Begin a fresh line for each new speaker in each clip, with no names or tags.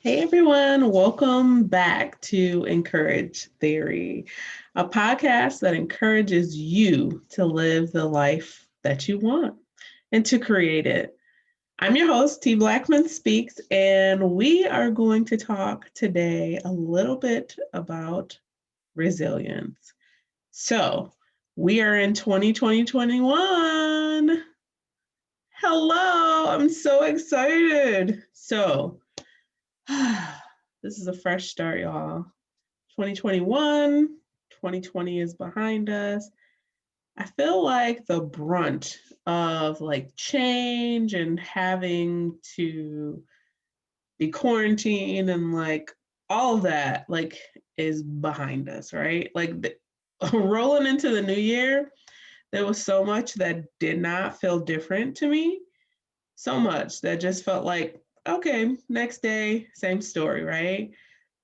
Hey everyone, welcome back to Encourage Theory, a podcast that encourages you to live the life that you want and to create it. I'm your host, T. Blackman Speaks, and we are going to talk today a little bit about resilience. So, we are in 2021. Hello, I'm so excited. This is a fresh start, y'all. 2021, 2020 is behind us. I feel like the brunt of like change and having to be quarantined and like all of that like is behind us, right? Rolling into the new year, there was so much that did not feel different to me. So much that just felt like, okay, next day, same story, right?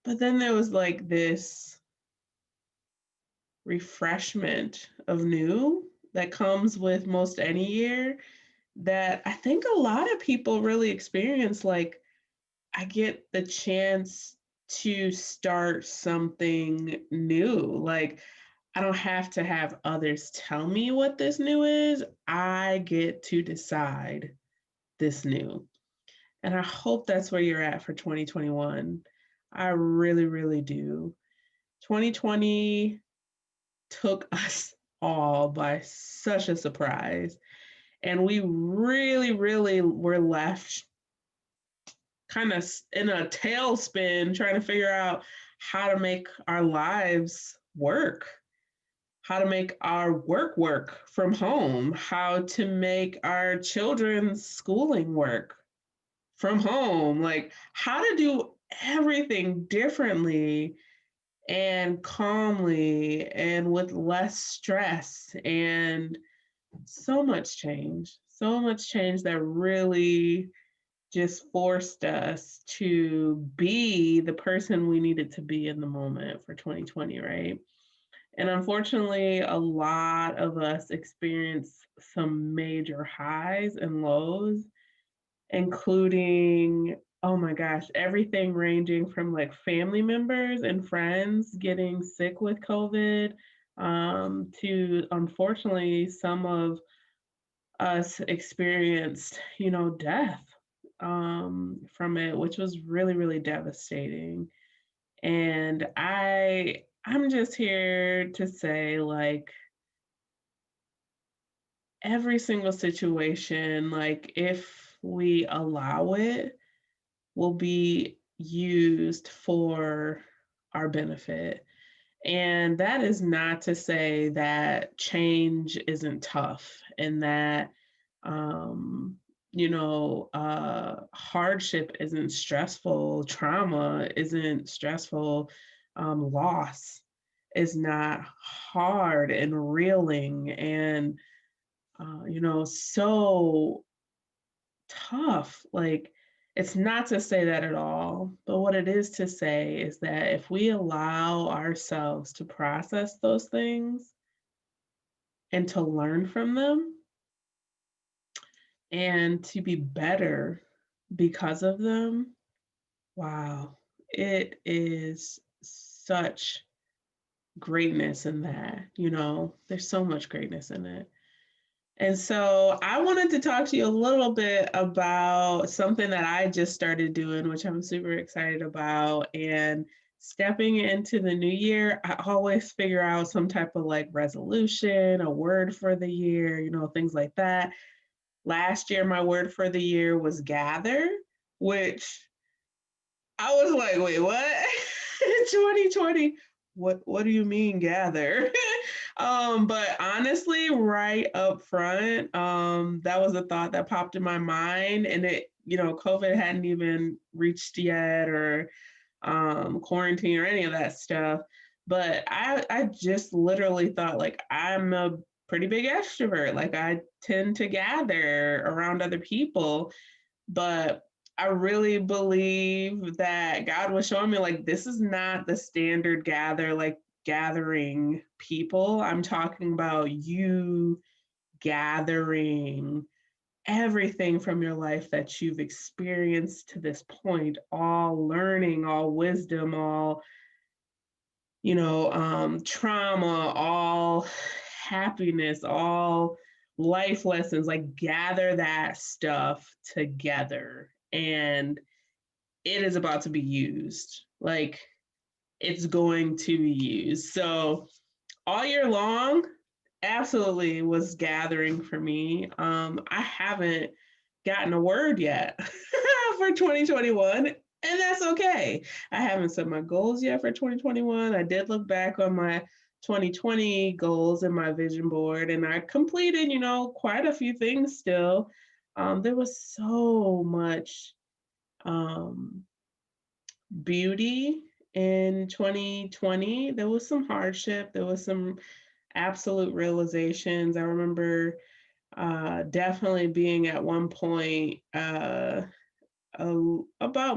But then there was like this refreshment of new that comes with most any year that I think a lot of people really experience. Like, I get the chance to start something new. Like, I don't have to have others tell me what this new is. I get to decide this new. And I hope that's where you're at for 2021. I really, really do. 2020 took us all by such a surprise. And we really, really were left kind of in a tailspin trying to figure out how to make our lives work, how to make our work from home, how to make our children's schooling work from home, like how to do everything differently and calmly and with less stress and so much change that really just forced us to be the person we needed to be in the moment for 2020, right? And unfortunately, a lot of us experienced some major highs and lows, including, oh my gosh, everything ranging from like family members and friends getting sick with COVID, to unfortunately some of us experienced, death from it, which was really, really devastating. And I'm just here to say, like, every single situation, like, if we allow it, will be used for our benefit. And that is not to say that change isn't tough and that, um, hardship isn't stressful, trauma isn't stressful, loss is not hard and reeling and, so tough. Like, it's not to say that at all, but what it is to say is that if we allow ourselves to process those things and to learn from them and to be better because of them, wow, it is such greatness in that, there's so much greatness in it. And so I wanted to talk to you a little bit about something that I just started doing, which I'm super excited about. And stepping into the new year, I always figure out some type of like resolution, a word for the year, things like that. Last year, my word for the year was gather, which I was like, wait, what? 2020. What do you mean gather? But honestly, right up front, that was a thought that popped in my mind, and COVID hadn't even reached yet, or quarantine or any of that stuff. But I just literally thought, like, I'm a pretty big extrovert. Like, I tend to gather around other people, but I really believe that God was showing me, like, this is not the standard gathering people. I'm talking about you gathering everything from your life that you've experienced to this point, all learning, all wisdom, all, trauma, all happiness, all life lessons, like gather that stuff together. And it is about to be used. Like it's going to be used. So all year long, absolutely was gathering for me. I haven't gotten a word yet for 2021, and that's okay. I haven't set my goals yet for 2021. I did look back on my 2020 goals and my vision board, and I completed, quite a few things still. There was so much um, beauty in 2020. There was some hardship, there was some absolute realizations. I remember definitely being at one point about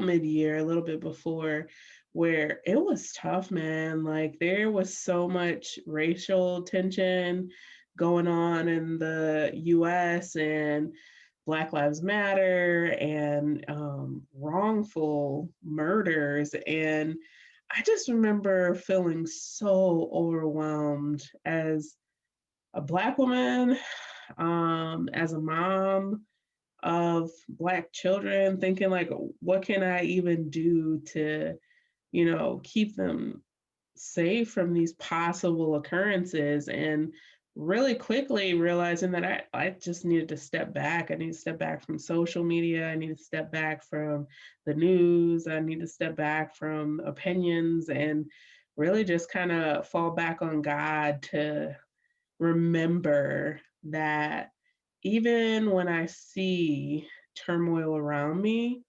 mid-year, a little bit before, where it was tough, man. Like there was so much racial tension going on in the US, and Black Lives Matter, and wrongful murders. And I just remember feeling so overwhelmed as a Black woman, as a mom of Black children, thinking like, what can I even do to, keep them safe from these possible occurrences? And really quickly realizing that I just needed to step back. I need to step back from social media. I need to step back from the news. I need to step back from opinions and really just kind of fall back on God to remember that even when I see turmoil around me,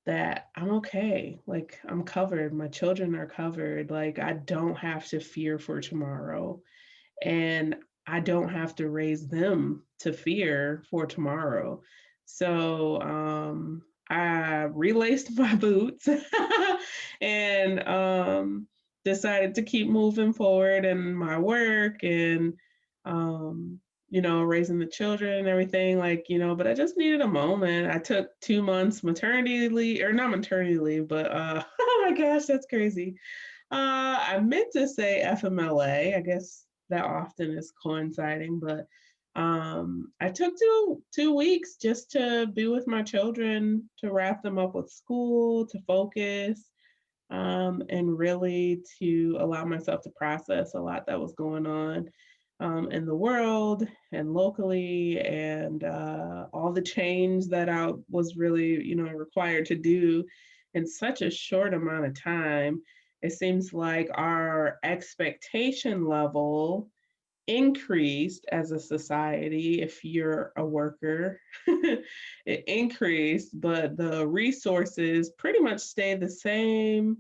that I'm okay. Like I'm covered. My children are covered. Like I don't have to fear for tomorrow. And I don't have to raise them to fear for tomorrow. So I relaced my boots and decided to keep moving forward in my work and, um, raising the children and everything, like, but I just needed a moment. I took 2 months maternity leave, or not maternity leave, but oh my gosh, that's crazy. I meant to say FMLA. I guess that often is coinciding, but I took two weeks just to be with my children, to wrap them up with school, to focus, and really to allow myself to process a lot that was going on in the world and locally, and all the change that I was really, required to do in such a short amount of time. It seems like our expectation level increased as a society. If you're a worker, it increased, but the resources pretty much stayed the same.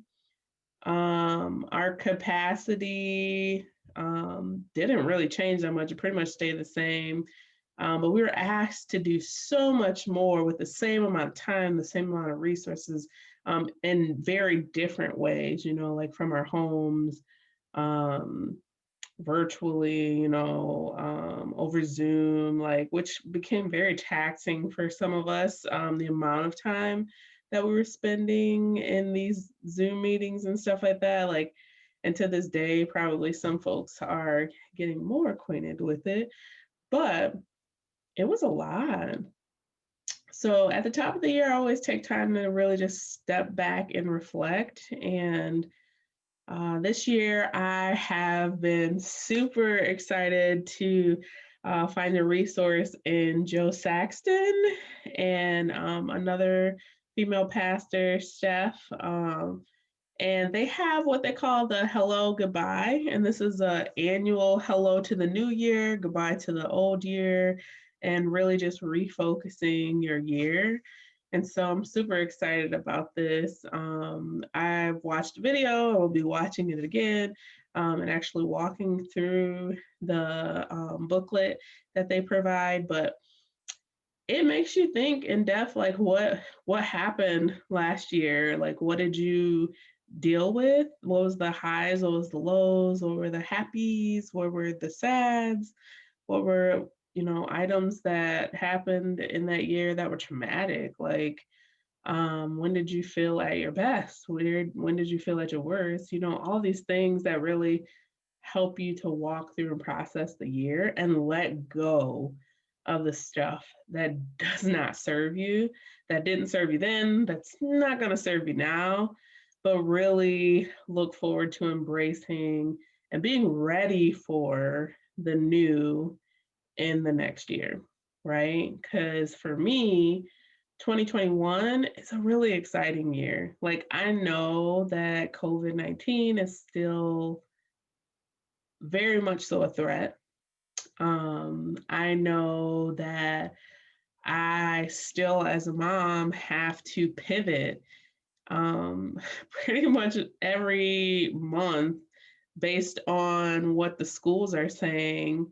Our capacity didn't really change that much. It pretty much stayed the same. But we were asked to do so much more with the same amount of time, the same amount of resources, in very different ways, like from our homes, um, virtually, over Zoom, like, which became very taxing for some of us, the amount of time that we were spending in these Zoom meetings and stuff like that. Like, and to this day, probably some folks are getting more acquainted with it, but it was a lot. So at the top of the year, I always take time to really just step back and reflect. And this year, I have been super excited to find a resource in Joe Saxton and another female pastor, Steph. And they have what they call the hello goodbye. And this is a annual hello to the new year, goodbye to the old year, and really just refocusing your year. And so I'm super excited about this. I've watched a video, I will be watching it again, and actually walking through the booklet that they provide. But it makes you think in depth, like what happened last year, like what did you deal with, what was the highs, what was the lows, what were the happies, what were the sads, what were items that happened in that year that were traumatic. Like, when did you feel at your best? When did you feel at your worst? All these things that really help you to walk through and process the year and let go of the stuff that does not serve you, that didn't serve you then, that's not going to serve you now, but really look forward to embracing and being ready for the new in the next year, right? Because for me, 2021 is a really exciting year. Like, I know that COVID-19 is still very much so a threat. I know that I still, as a mom, have to pivot pretty much every month based on what the schools are saying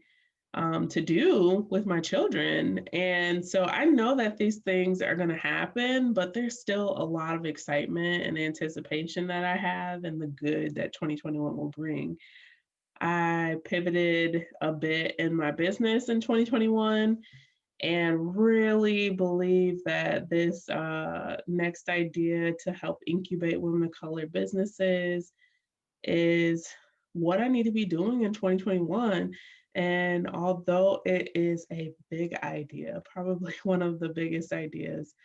to do with my children. And so I know that these things are going to happen, but there's still a lot of excitement and anticipation that I have and the good that 2021 will bring. I pivoted a bit in my business in 2021 and really believe that this next idea to help incubate women of color businesses is what I need to be doing in 2021. And although it is a big idea, probably one of the biggest ideas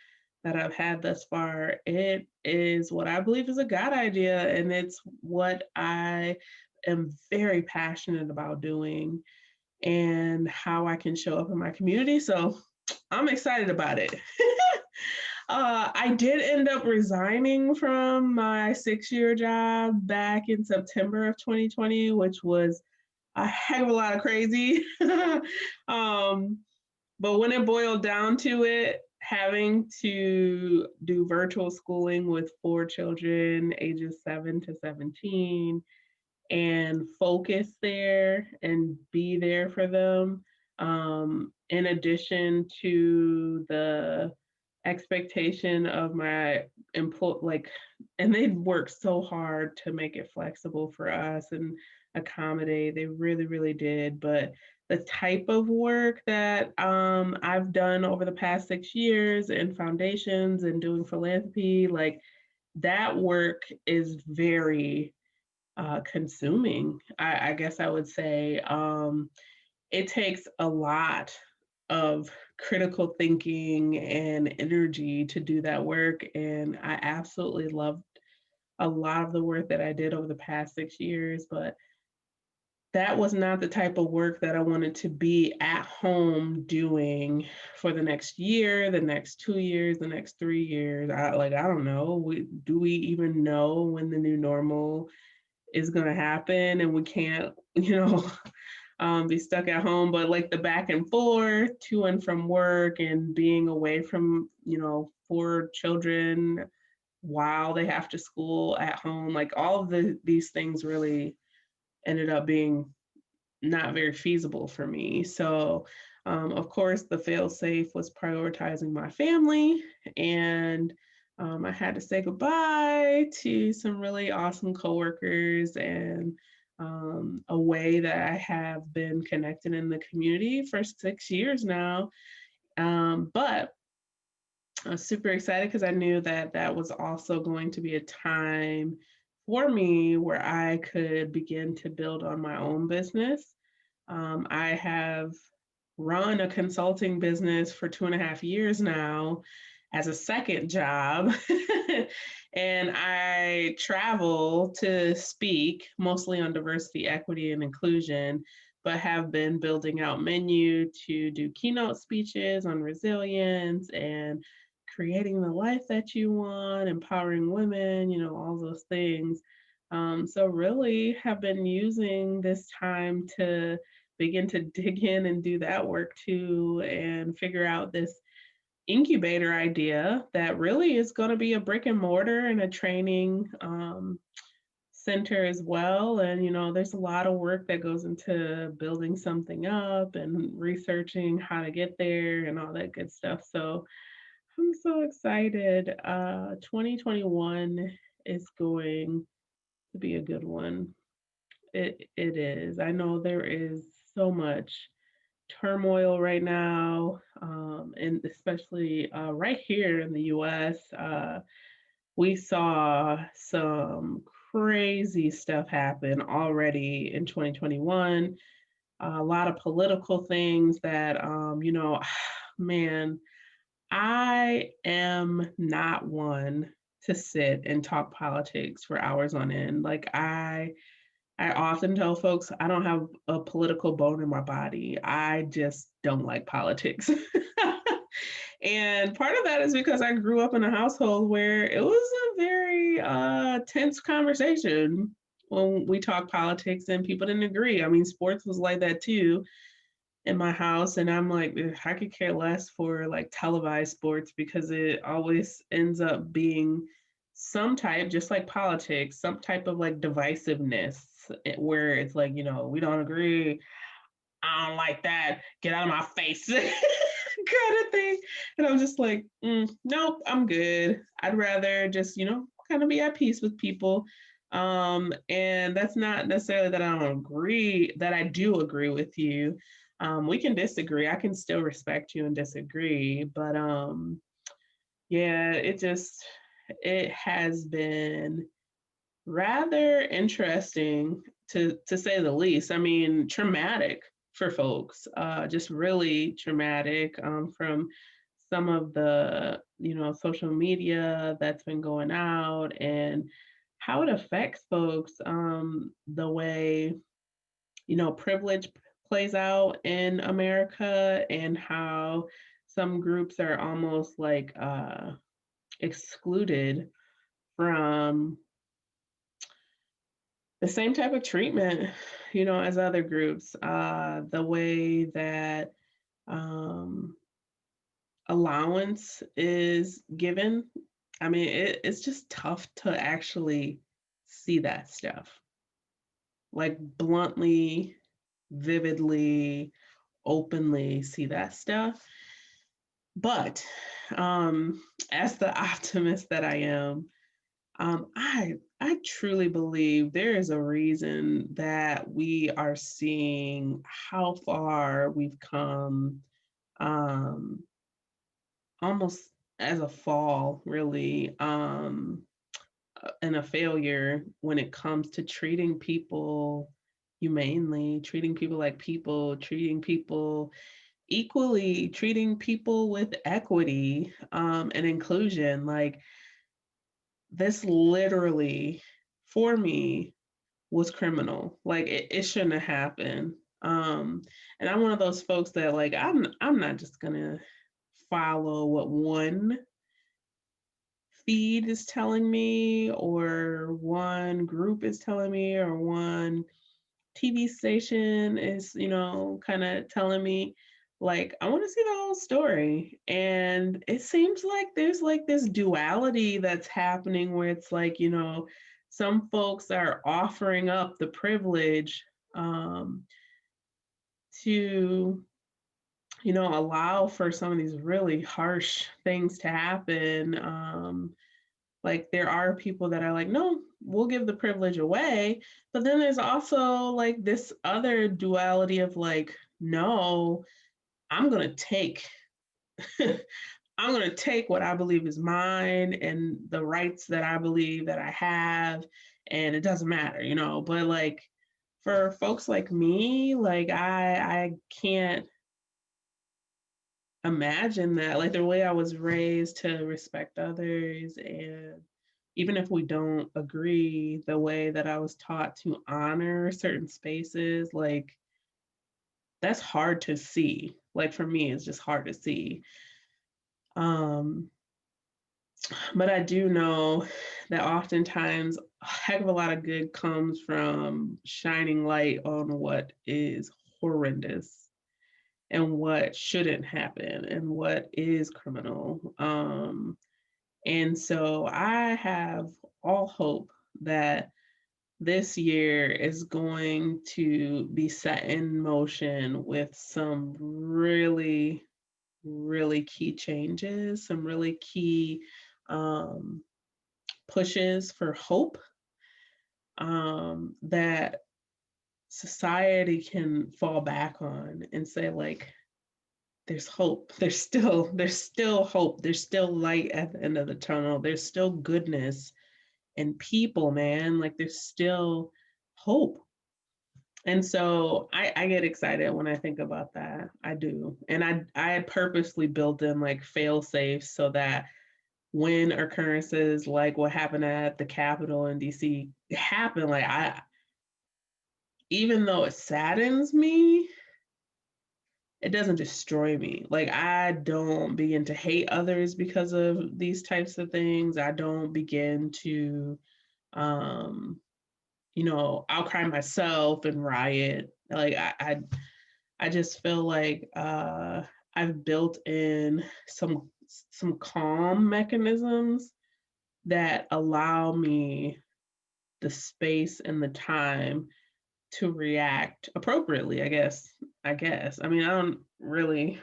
that I've had thus far, it is what I believe is a God idea. And it's what I am very passionate about doing and how I can show up in my community. So I'm excited about it. I did end up resigning from my 6-year job back in September of 2020, which was a heck of a lot of crazy. um, but when it boiled down to it, having to do virtual schooling with 4 children, ages 7 to 17, and focus there and be there for them. In addition to the expectation of my employ like, and they worked so hard to make it flexible for us and accommodate. They really, really did. But the type of work that I've done over the past 6 years in foundations and doing philanthropy, like that work is very consuming. I guess I would say it takes a lot of critical thinking and energy to do that work. And I absolutely loved a lot of the work that I did over the past 6 years, but that was not the type of work that I wanted to be at home doing for the next year, the next 2 years, the next 3 years. I don't know. Do we even know when the new normal is going to happen and we can't, be stuck at home? But like the back and forth to and from work and being away from, 4 children while they have to school at home, like all of these things really ended up being not very feasible for me. So, of course, the fail safe was prioritizing my family, and I had to say goodbye to some really awesome coworkers and a way that I have been connected in the community for 6 years now. But I was super excited because I knew that that was also going to be a time for me where I could begin to build on my own business. I have run a consulting business for 2.5 years now as a second job. And I travel to speak mostly on diversity, equity, and inclusion, but have been building out menu to do keynote speeches on resilience and creating the life that you want, empowering women, all those things. So really have been using this time to begin to dig in and do that work too and figure out this incubator idea that really is going to be a brick and mortar and a training center as well. And, there's a lot of work that goes into building something up and researching how to get there and all that good stuff. So I'm so excited. 2021 is going to be a good one. It is. I know there is so much turmoil right now, and especially right here in the US. We saw some crazy stuff happen already in 2021. A lot of political things that, man, I am not one to sit and talk politics for hours on end. Like I often tell folks I don't have a political bone in my body. I just don't like politics. And part of that is because I grew up in a household where it was a very tense conversation when we talk politics and people didn't agree. I mean, sports was like that too in my house, and I'm like, I could care less for like televised sports because it always ends up being some type, just like politics, some type of like divisiveness where it's like, we don't agree. I don't like that. Get out of my face. Kind of thing. And I'm just like, nope, I'm good. I'd rather just, kind of be at peace with people. And that's not necessarily that I don't agree, that I do agree with you. We can disagree. I can still respect you and disagree. But yeah, it has been rather interesting to say the least. I mean, traumatic for folks, just really traumatic from some of the social media that's been going out and how it affects folks, the way privilege plays out in America and how some groups are almost like excluded from the same type of treatment, as other groups. The way that um, allowance is given. I mean, it's just tough to actually see that stuff, like bluntly, vividly, openly see that stuff. But as the optimist that I am, I truly believe there is a reason that we are seeing how far we've come, um, almost as a fall, really, and a failure when it comes to treating people humanely, treating people like people, treating people equally, treating people with equity, and inclusion. Like this literally, for me, was criminal. Like it shouldn't have happened. Um, and I'm one of those folks that like I'm not just gonna follow what one feed is telling me or one group is telling me or one TV station is, kind of telling me. Like, I want to see the whole story. And it seems like there's like this duality that's happening where it's like, some folks are offering up the privilege, to, allow for some of these really harsh things to happen. Like there are people that are like, no, we'll give the privilege away. But then there's also like this other duality of like, no, I'm gonna take I'm gonna take what I believe is mine and the rights that I believe that I have, and it doesn't matter, But like for folks like me, like I can't imagine that. Like the way I was raised to respect others, and even if we don't agree, the way that I was taught to honor certain spaces, like that's hard to see. Like for me, it's just hard to see. Um, but I do know that oftentimes a heck of a lot of good comes from shining light on what is horrendous and what shouldn't happen and what is criminal. And so I have all hope that this year is going to be set in motion with some really, really key changes, some really key um, pushes for hope, that society can fall back on and say like, there's hope. There's still hope. There's still light at the end of the tunnel. There's still goodness in people, man. Like there's still hope. And so I get excited when I think about that. I do. And I purposely built in like fail safes so that when occurrences like what happened at the Capitol in DC happen, like I, even though it saddens me, it doesn't destroy me. Like I don't begin to hate others because of these types of things. I don't begin to um outcry myself and riot. Like I just feel like I've built in some calm mechanisms that allow me the space and the time to react appropriately, I guess. I mean, I don't really,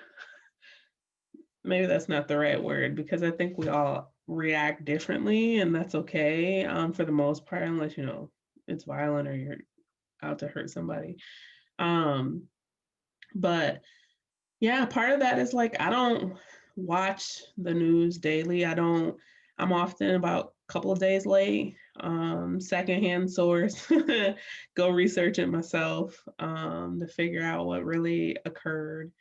maybe that's not the right word because I think we all react differently and that's okay for the most part, unless, it's violent or you're out to hurt somebody. Um, but yeah, part of that is like I don't watch the news daily. I'm often about a couple of days late. Secondhand source, go research it myself to figure out what really occurred.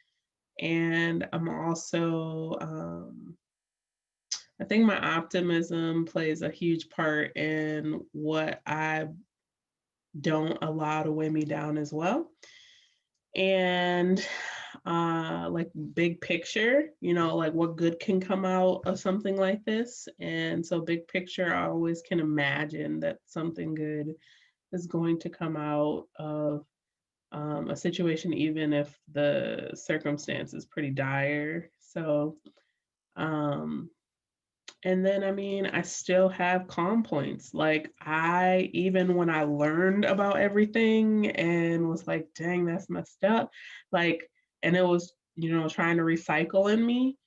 And I'm also, I think my optimism plays a huge part in what I don't allow to weigh me down as well. And like big picture, like what good can come out of something like this. And so big picture, I always can imagine that something good is going to come out of a situation, even if the circumstance is pretty dire. So um and then, I mean, I still have calm points. Like, even when I learned about everything and was like, dang, that's messed up, like, and it was, trying to recycle in me,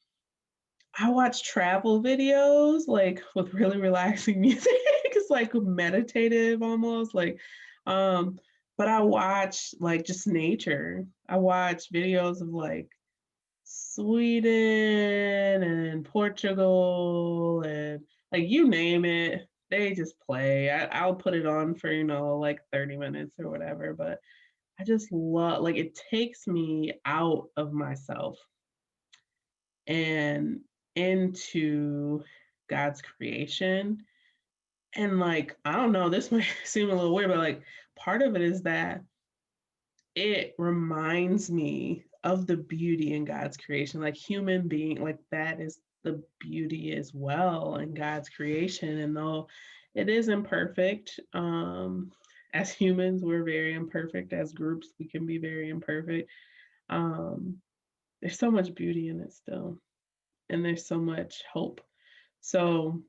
I watch travel videos, like, with really relaxing music. It's like meditative almost, like, um, but I watch like just nature. I watch videos of like Sweden and Portugal and like you name it, they just play. I'll put it on for, like 30 minutes or whatever, but I just love, like, it takes me out of myself and into God's creation. And like, I don't know, this might seem a little weird, but like part of it is that it reminds me of the beauty in God's creation. Like human being, like that is the beauty as well in God's creation. And though it is imperfect, as humans, we're very imperfect. As groups, we can be very imperfect. Um, there's so much beauty in it still, and there's so much hope. So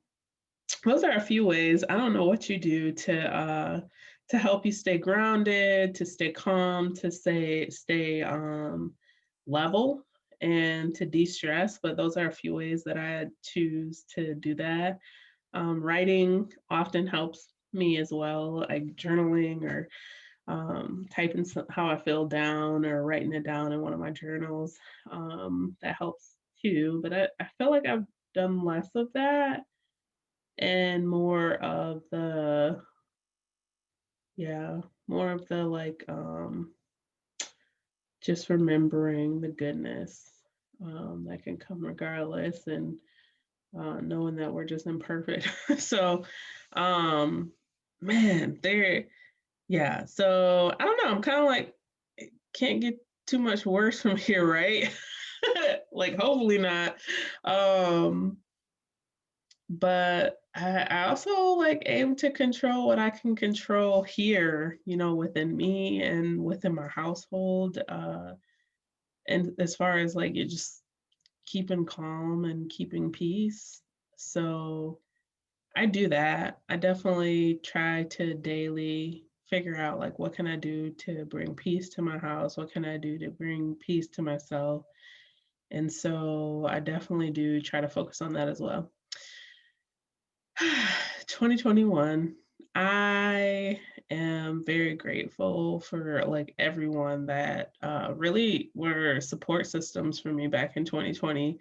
those are a few ways. I don't know what you do to help you stay grounded, to stay calm, to stay level, and to de-stress. But those are a few ways that I choose to do that. Writing often helps me as well, like journaling or typing how I feel down or writing it down in one of my journals. That helps too. But I feel like I've done less of that and more of the, yeah, more of the like just remembering the goodness that can come regardless, and knowing that we're just imperfect. So um man, there, yeah, so I don't know, I'm kind of like, it can't get too much worse from here, right? Like hopefully not. um but I also like aim to control what I can control here, within me and within my household. And as far as like it just keeping calm and keeping peace. So I do that. I definitely try to daily figure out like what can I do to bring peace to my house? What can I do to bring peace to myself? And so I definitely do try to focus on that as well. 2021. I am very grateful for like everyone that really were support systems for me back in 2020.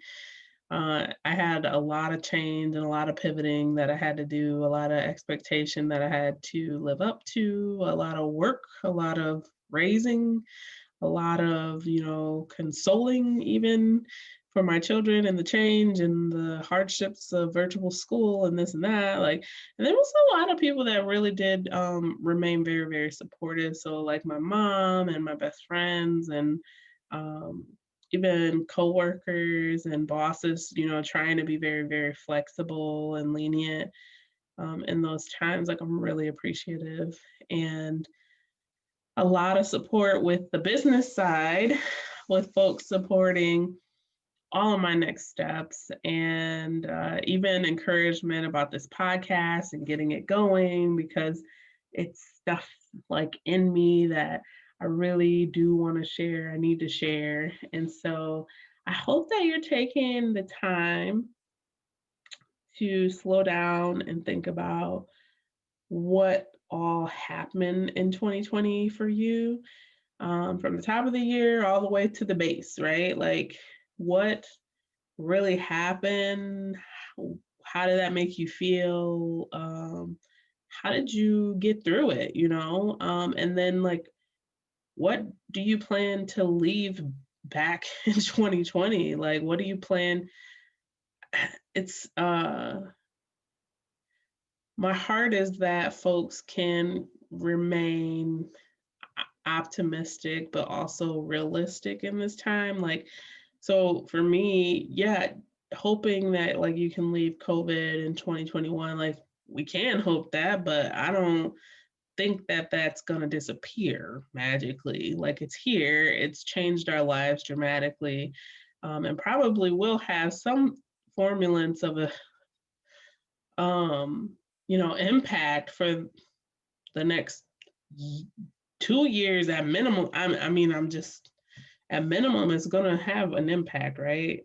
I had a lot of change and a lot of pivoting that I had to do, a lot of expectation that I had to live up to, a lot of work, a lot of raising, a lot of, consoling even for my children and the change and the hardships of virtual school and this and that. Like, and there was a lot of people that really did remain very, very supportive. So, like my mom and my best friends and um, even coworkers and bosses, trying to be very, very flexible and lenient in those times. Like, I'm really appreciative. And a lot of support with the business side, with folks supporting all of my next steps and even encouragement about this podcast and getting it going because it's stuff like in me that I really do want to share. I need to share. And so I hope that you're taking the time to slow down and think about what all happened in 2020 for you, from the top of the year all the way to the base, right? Like, what really happened? How did that make you feel? How did you get through it? And then like, what do you plan to leave back in 2020? Like, what do you plan? It's My heart is that folks can remain optimistic but also realistic in this time. Like, so for me, yeah, hoping that like you can leave COVID in 2021, like we can hope that, but I don't think that that's going to disappear magically. Like, it's here, it's changed our lives dramatically, and probably will have some formulance of a impact for the next 2 years at minimum. I'm just at minimum it's gonna have an impact, right?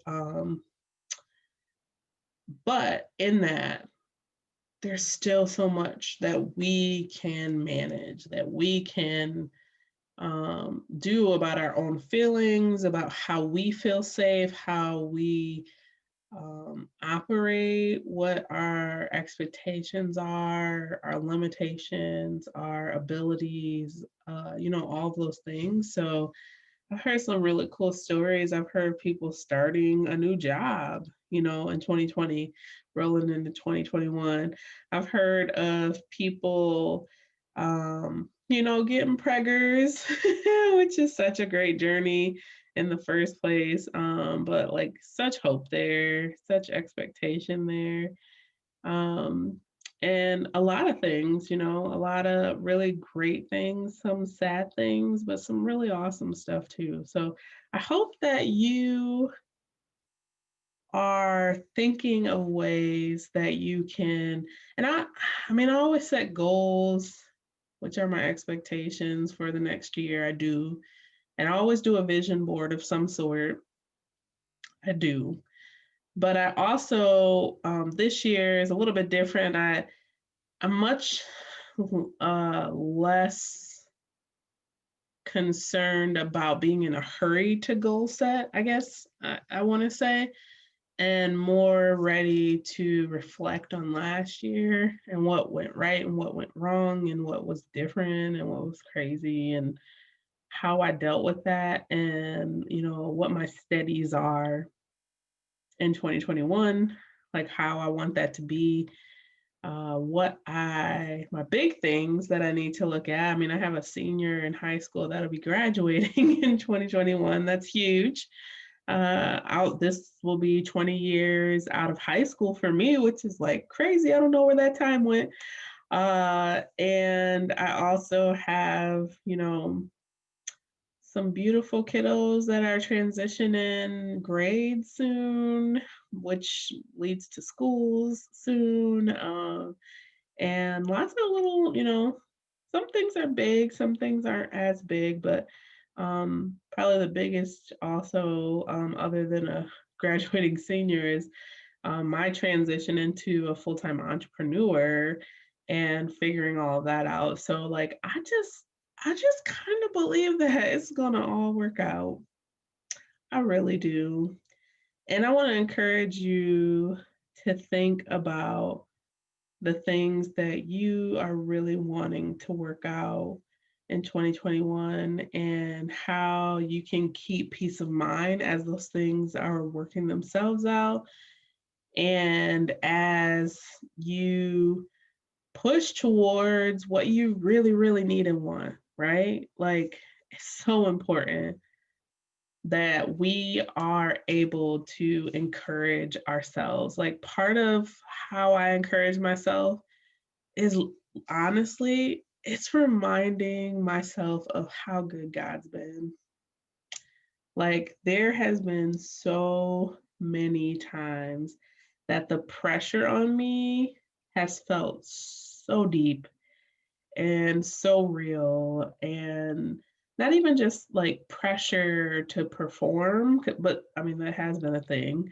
But in that, there's still so much that we can manage, that we can do about our own feelings, about how we feel safe, how we operate, what our expectations are, our limitations, our abilities, all of those things. So I've heard some really cool stories. I've heard people starting a new job, in 2020, rolling into 2021. I've heard of people, getting preggers, which is such a great journey in the first place. But like, such hope there, such expectation there. Um, and a lot of things, a lot of really great things, some sad things, but some really awesome stuff too. So I hope that you are thinking of ways that you can, and I always set goals, which are my expectations for the next year. I do. And I always do a vision board of some sort. I do. But I also, this year is a little bit different. I'm much less concerned about being in a hurry to goal set, I guess I want to say, and more ready to reflect on last year and what went right and what went wrong and what was different and what was crazy and how I dealt with that and, what my steadies are in 2021, like how I want that to be, my big things that I need to look at. I mean, I have a senior in high school that'll be graduating in 2021. That's huge. This will be 20 years out of high school for me, which is like crazy. I don't know where that time went. And I also have, some beautiful kiddos that are transitioning grades soon, which leads to schools soon. And lots of little, some things are big, some things aren't as big, but probably the biggest also, other than a graduating senior, is my transition into a full-time entrepreneur and figuring all of that out. So like I just kind of believe that it's gonna all work out. I really do. And I want to encourage you to think about the things that you are really wanting to work out in 2021 and how you can keep peace of mind as those things are working themselves out. And as you push towards what you really, really need and want, right? Like, it's so important that we are able to encourage ourselves. Like, part of how I encourage myself is honestly, it's reminding myself of how good God's been. Like, there has been so many times that the pressure on me has felt so deep and so real, and not even just like pressure to perform, but I mean, that has been a thing,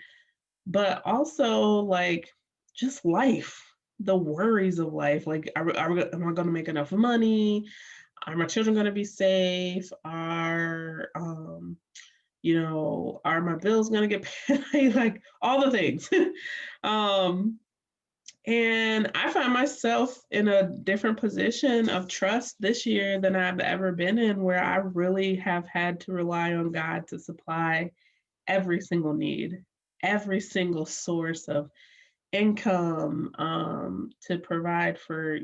but also like just life, the worries of life. Like, am I going to make enough money? Are my children going to be safe? Are my bills going to get paid? Like, all the things. um, and I find myself in a different position of trust this year than I've ever been in, where I really have had to rely on God to supply every single need, every single source of income, to provide for,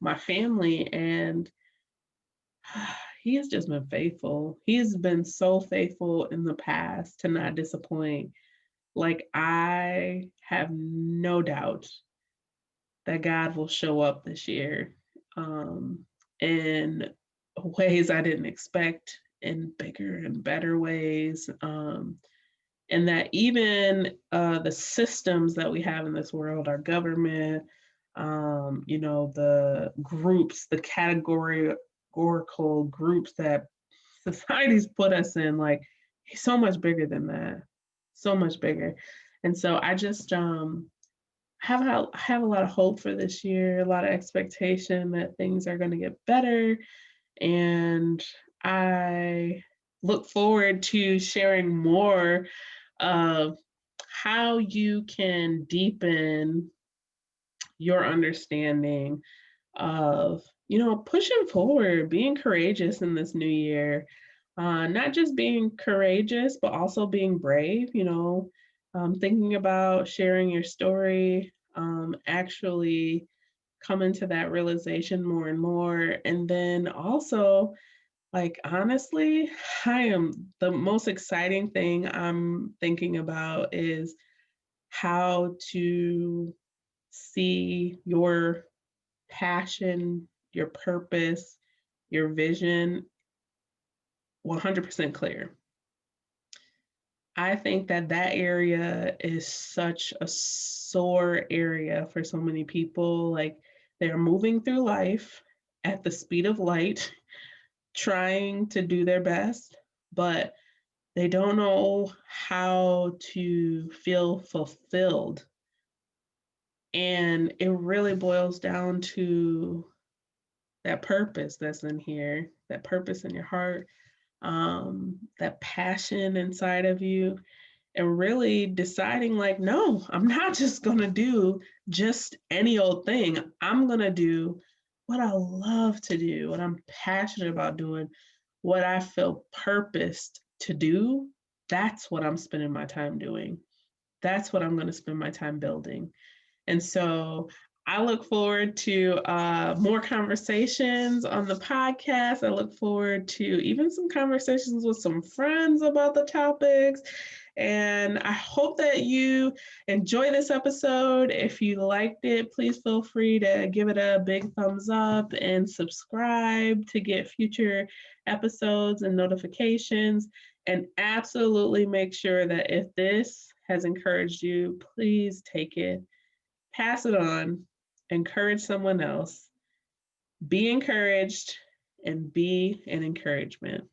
my family. And he has just been faithful. He has been so faithful in the past to not disappoint. Like, I have no doubt that God will show up this year, in ways I didn't expect, in bigger and better ways. And that even the systems that we have in this world, our government, the groups, the categorical groups that society's put us in, like, he's so much bigger than that, so much bigger. And so I just have a lot of hope for this year, a lot of expectation that things are going to get better, and I look forward to sharing more of how you can deepen your understanding of, pushing forward, being courageous in this new year. Not just being courageous, but also being brave, thinking about sharing your story, actually coming to that realization more and more. And then also, like, honestly, I am the most exciting thing I'm thinking about is how to see your passion, your purpose, your vision 100% clear. I think that that area is such a sore area for so many people. Like, they're moving through life at the speed of light, trying to do their best, but they don't know how to feel fulfilled. And it really boils down to that purpose that's in here, that purpose in your heart, that passion inside of you, and really deciding, like, no, I'm not just going to do just any old thing. I'm going to do what I love to do, what I'm passionate about doing, what I feel purposed to do. That's what I'm spending my time doing. That's what I'm going to spend my time building. And so I look forward to more conversations on the podcast. I look forward to even some conversations with some friends about the topics. And I hope that you enjoy this episode. If you liked it, please feel free to give it a big thumbs up and subscribe to get future episodes and notifications. And absolutely make sure that if this has encouraged you, please take it, pass it on, encourage someone else, be encouraged, and be an encouragement.